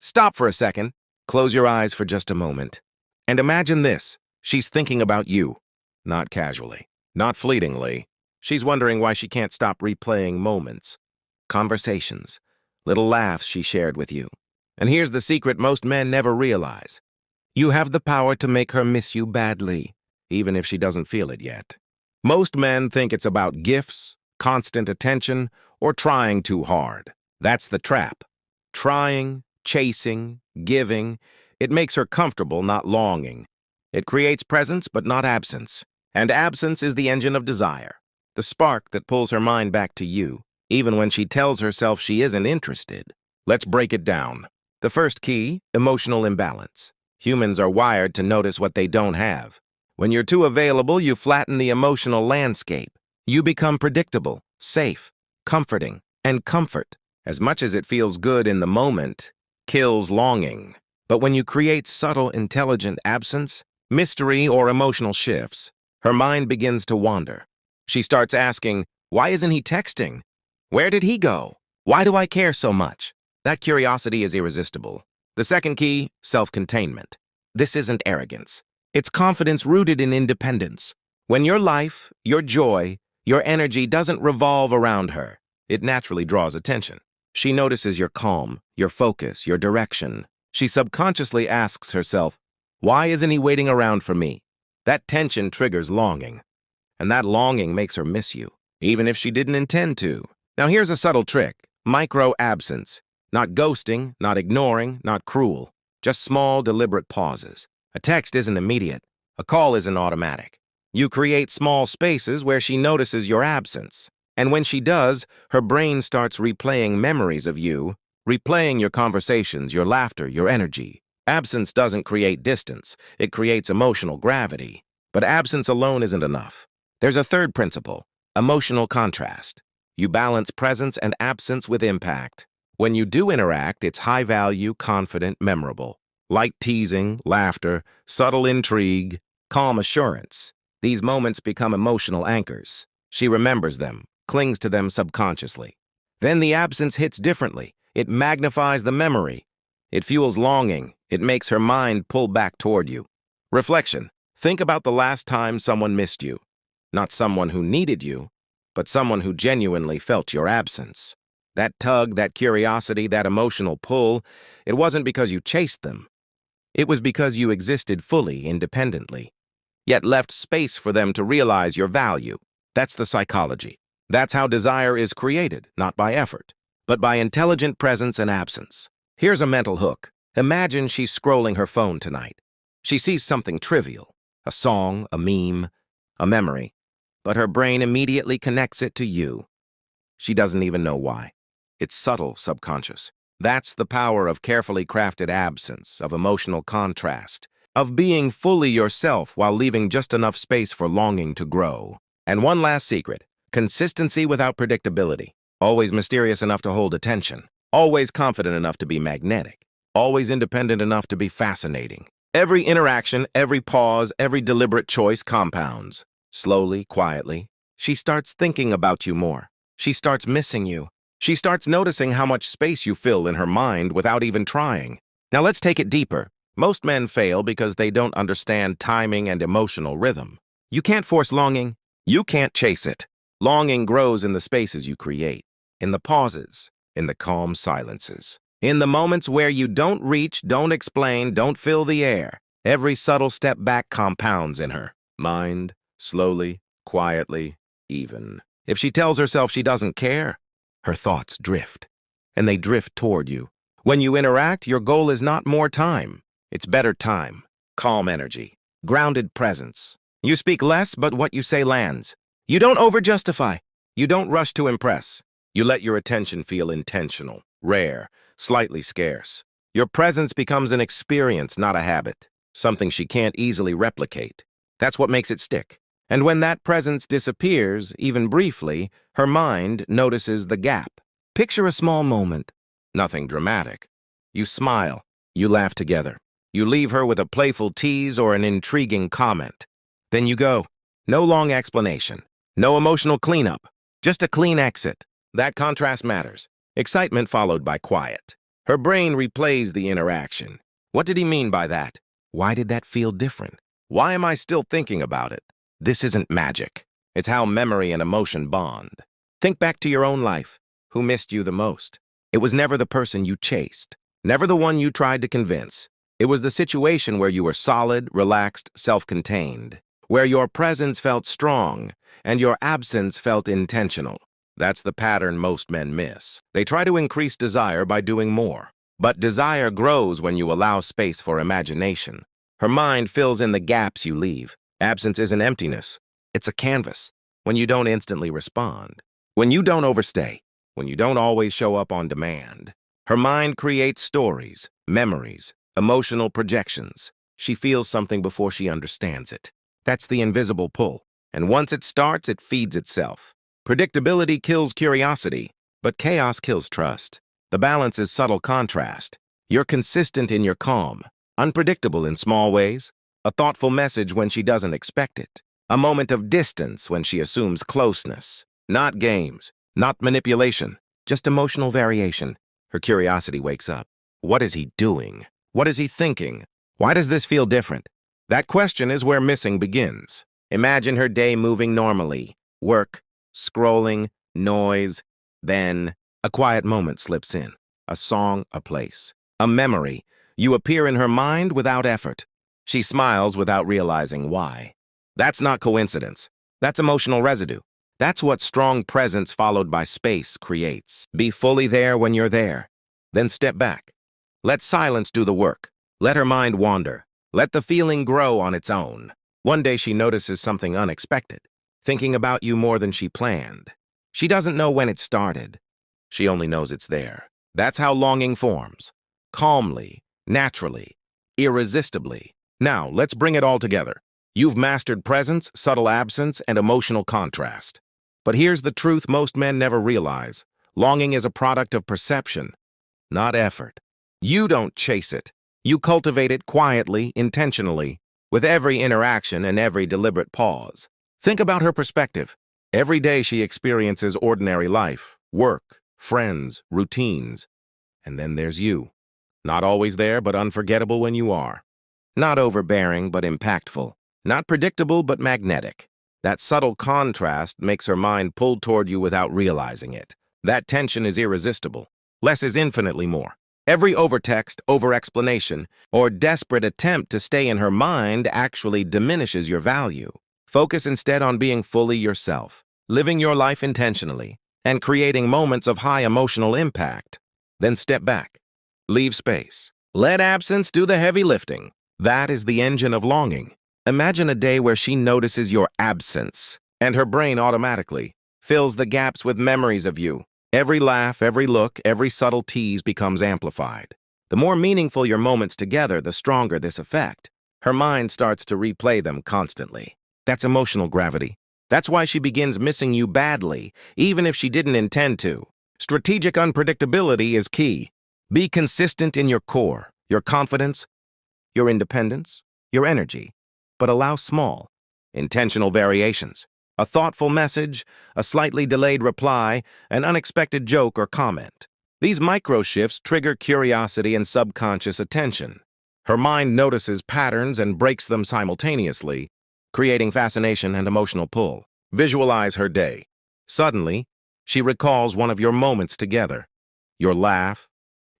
Stop for a second. Close your eyes for just a moment. And imagine this. She's thinking about you. Not casually. Not fleetingly. She's wondering why she can't stop replaying moments. Conversations. Little laughs she shared with you. And here's the secret most men never realize. You have the power to make her miss you badly, even if she doesn't feel it yet. Most men think it's about gifts, constant attention, or trying too hard. That's the trap. Trying, chasing, giving, it makes her comfortable, not longing. It creates presence, but not absence. And absence is the engine of desire, the spark that pulls her mind back to you, even when she tells herself she isn't interested. Let's break it down. The first key, emotional imbalance. Humans are wired to notice what they don't have. When you're too available, you flatten the emotional landscape. You become predictable, safe, comforting, and comfort, as much as it feels good in the moment, kills longing. But when you create subtle, intelligent absence, mystery, or emotional shifts, her mind begins to wander. She starts asking, why isn't he texting? Where did he go? Why do I care so much? That curiosity is irresistible. The second key, self-containment. This isn't arrogance. It's confidence rooted in independence. When your life, your joy, your energy doesn't revolve around her, it naturally draws attention. She notices your calm, your focus, your direction. She subconsciously asks herself, why isn't he waiting around for me? That tension triggers longing. And that longing makes her miss you, even if she didn't intend to. Now here's a subtle trick, micro-absence. Not ghosting, not ignoring, not cruel. Just small, deliberate pauses. A text isn't immediate. A call isn't automatic. You create small spaces where she notices your absence. And when she does, her brain starts replaying memories of you, replaying your conversations, your laughter, your energy. Absence doesn't create distance. It creates emotional gravity. But absence alone isn't enough. There's a third principle, emotional contrast. You balance presence and absence with impact. When you do interact, it's high-value, confident, memorable. Light teasing, laughter, subtle intrigue, calm assurance. These moments become emotional anchors. She remembers them, clings to them subconsciously. Then the absence hits differently. It magnifies the memory. It fuels longing. It makes her mind pull back toward you. Reflection. Think about the last time someone missed you. Not someone who needed you, but someone who genuinely felt your absence. That tug, that curiosity, that emotional pull, it wasn't because you chased them. It was because you existed fully, independently, yet left space for them to realize your value. That's the psychology. That's how desire is created, not by effort, but by intelligent presence and absence. Here's a mental hook. Imagine she's scrolling her phone tonight. She sees something trivial, a song, a meme, a memory, but her brain immediately connects it to you. She doesn't even know why. It's subtle, subconscious. That's the power of carefully crafted absence, of emotional contrast, of being fully yourself while leaving just enough space for longing to grow. And one last secret, consistency without predictability. Always mysterious enough to hold attention. Always confident enough to be magnetic. Always independent enough to be fascinating. Every interaction, every pause, every deliberate choice compounds. Slowly, quietly, she starts thinking about you more. She starts missing you. She starts noticing how much space you fill in her mind without even trying. Now let's take it deeper. Most men fail because they don't understand timing and emotional rhythm. You can't force longing. You can't chase it. Longing grows in the spaces you create, in the pauses, in the calm silences, in the moments where you don't reach, don't explain, don't fill the air. Every subtle step back compounds in her mind, slowly, quietly, even. If she tells herself she doesn't care, her thoughts drift, and they drift toward you. When you interact, your goal is not more time. It's better time, calm energy, grounded presence. You speak less, but what you say lands. You don't over-justify. You don't rush to impress. You let your attention feel intentional, rare, slightly scarce. Your presence becomes an experience, not a habit, something she can't easily replicate. That's what makes it stick. And when that presence disappears, even briefly, her mind notices the gap. Picture a small moment. Nothing dramatic. You smile. You laugh together. You leave her with a playful tease or an intriguing comment. Then you go. No long explanation. No emotional cleanup. Just a clean exit. That contrast matters. Excitement followed by quiet. Her brain replays the interaction. What did he mean by that? Why did that feel different? Why am I still thinking about it? This isn't magic. It's how memory and emotion bond. Think back to your own life. Who missed you the most? It was never the person you chased, never the one you tried to convince. It was the situation where you were solid, relaxed, self-contained, where your presence felt strong and your absence felt intentional. That's the pattern most men miss. They try to increase desire by doing more. But desire grows when you allow space for imagination. Her mind fills in the gaps you leave. Absence isn't emptiness. It's a canvas. When you don't instantly respond, when you don't overstay, when you don't always show up on demand, her mind creates stories, memories, emotional projections. She feels something before she understands it. That's the invisible pull. And once it starts, it feeds itself. Predictability kills curiosity, but chaos kills trust. The balance is subtle contrast. You're consistent in your calm, unpredictable in small ways, a thoughtful message when she doesn't expect it, a moment of distance when she assumes closeness. Not games, not manipulation, just emotional variation. Her curiosity wakes up. What is he doing? What is he thinking? Why does this feel different? That question is where missing begins. Imagine her day moving normally. Work, scrolling, noise. Then a quiet moment slips in. A song, a place, a memory. You appear in her mind without effort. She smiles without realizing why. That's not coincidence. That's emotional residue. That's what strong presence followed by space creates. Be fully there when you're there. Then step back. Let silence do the work. Let her mind wander. Let the feeling grow on its own. One day she notices something unexpected, thinking about you more than she planned. She doesn't know when it started. She only knows it's there. That's how longing forms. Calmly, naturally, irresistibly. Now, let's bring it all together. You've mastered presence, subtle absence, and emotional contrast. But here's the truth most men never realize. Longing is a product of perception, not effort. You don't chase it. You cultivate it quietly, intentionally, with every interaction and every deliberate pause. Think about her perspective. Every day she experiences ordinary life, work, friends, routines. And then there's you. Not always there, but unforgettable when you are. Not overbearing, but impactful. Not predictable, but magnetic. That subtle contrast makes her mind pull toward you without realizing it. That tension is irresistible. Less is infinitely more. Every overtext, over-explanation, or desperate attempt to stay in her mind actually diminishes your value. Focus instead on being fully yourself, living your life intentionally, and creating moments of high emotional impact. Then step back. Leave space. Let absence do the heavy lifting. That is the engine of longing. Imagine a day where she notices your absence, and her brain automatically fills the gaps with memories of you. Every laugh, every look, every subtle tease becomes amplified. The more meaningful your moments together, the stronger this effect. Her mind starts to replay them constantly. That's emotional gravity. That's why she begins missing you badly, even if she didn't intend to. Strategic unpredictability is key. Be consistent in your core, your confidence, your independence, your energy, but allow small, intentional variations. A thoughtful message, a slightly delayed reply, an unexpected joke or comment. These micro shifts trigger curiosity and subconscious attention. Her mind notices patterns and breaks them simultaneously, creating fascination and emotional pull. Visualize her day. Suddenly, she recalls one of your moments together. Your laugh,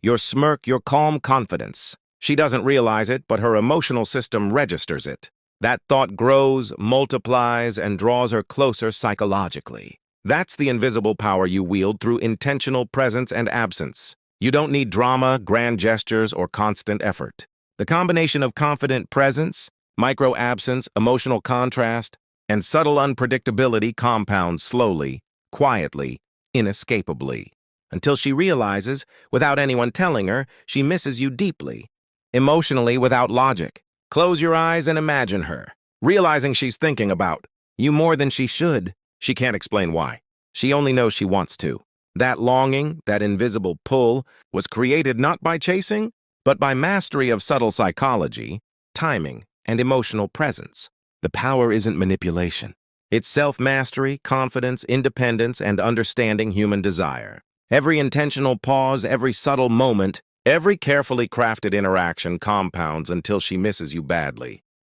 your smirk, your calm confidence. She doesn't realize it, but her emotional system registers it. That thought grows, multiplies, and draws her closer psychologically. That's the invisible power you wield through intentional presence and absence. You don't need drama, grand gestures, or constant effort. The combination of confident presence, micro-absence, emotional contrast, and subtle unpredictability compounds slowly, quietly, inescapably, until she realizes, without anyone telling her, she misses you deeply, emotionally without logic. Close your eyes and imagine her, realizing she's thinking about you more than she should. She can't explain why. She only knows she wants to. That longing, that invisible pull, was created not by chasing, but by mastery of subtle psychology, timing, and emotional presence. The power isn't manipulation. It's self-mastery, confidence, independence, and understanding human desire. Every intentional pause, every subtle moment, Every carefully crafted interaction compounds until she misses you badly.